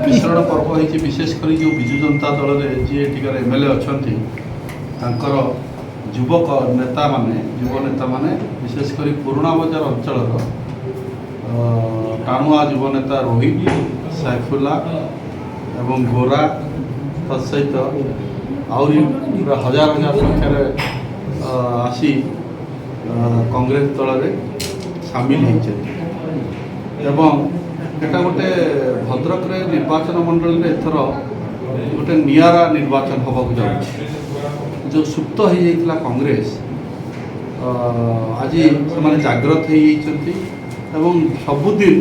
मिश्रण पर्व होती विशेषकर जो विजु जनता दल में जी टिकर एमएलए अच्छा युवक नेता माने युव नेता माने विशेषकर पुराणा बजार अंचल टाणुआ युव नेता रोहित सैफुल्ला एवं गोरा तत्सहित आहरी हजार हजार संख्यार आसी कांग्रेस दल में सामिल होती एटा गोटे भद्रक निर्वाचन मंडल में एथर गोटे नियारा निर्वाचन होबाक जाउछि जो सुप्त हो जाइथिला कांग्रेस आज से जाग्रत हो जाइछन्ति एवं सबुदिन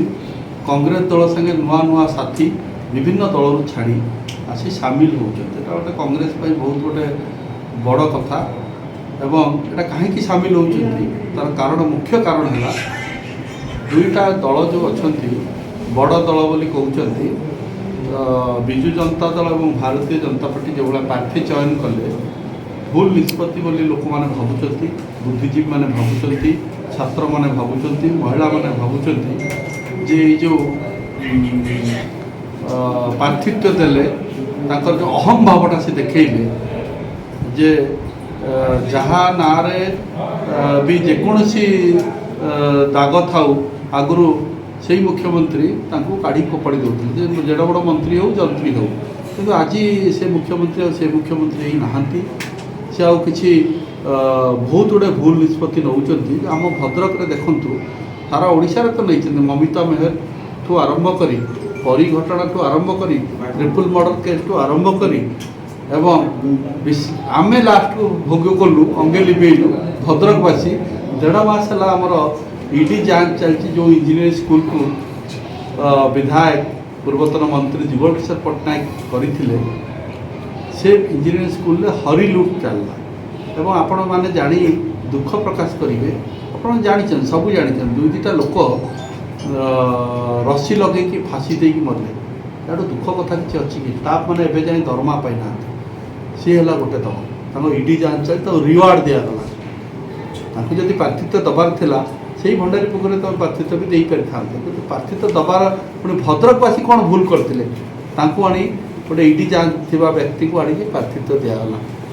कांग्रेस दल संगे नुआ नुआ साथी विभिन्न दल छाड़ी आसी सामिल होउछन्ति गोटे कांग्रेस पर बहुत गोटे बड़ कथा एवं एटा कहीं सामिल होउछन्ति तार कारण मुख्य कारण है दुईटा दल जो अच्छा बड़ दल बोली कहते विजु जनता दल और भारतीय जनता पार्टी जो भाया प्रार्थी चयन कले भूल निष्पत्ति बोली लोक मैंने भावुंट बुद्धिजीवी मैंने भावुंट छात्र मैंने भावुंट महिला मैंने भावुंट जे जो प्रार्थित्व देले जो अहम भावटा से देखले जे जहाँ नारे भी जेकोसी दाग थाऊ आगु से मुख्यमंत्री काढ़ी फोपाड़ी दौते जेड़ बड़ मंत्री हो जंत्री हो कि आज से मुख्यमंत्री नहांती से आउ कि बहुत गुड़े भूल निष्पत्ति नौकरी आम भद्रक देखु सारा ओडिशा तो नहीं ममिता मेहर ठू आरंभ कर परी घटना ठू आरंभ कर ट्रिपल मर्डर केस ठू आरंभ कर आम लास्ट भोग कलु अंगे लिभेलु भद्रकवासी 1.5 मास है आमर ईडी जांच चलती जो इंजीनियरिंग स्कूल को विधायक पूर्वतन मंत्री जुगल किशोर पट्टनायक करते से इंजीनियरिंग स्कूल में हरी लुट चलला एवं आपण मैंने जानी दुख प्रकाश करेंगे आप जानते सब जानते दुई दुईटा लोक रस्सी लगे कि फाँसी देकी मरले यार दुख कथा किसी अच्छी कि स्टाफ मैंने एवं जाए दरमा पाईना सी है गोटे दल ईडी जांच चलती तो रिवार्ड दिगला जदि प्रार्थित्व दबार थिला से भंडारी पुकुर तुम प्रार्थित्व भी दे पारि था कि प्रार्थित्व दबार पुणी भद्रकवासी कौन भूल करते गोटे ईडी जांच व्यक्ति को आनी प्रार्थित्व दिगला।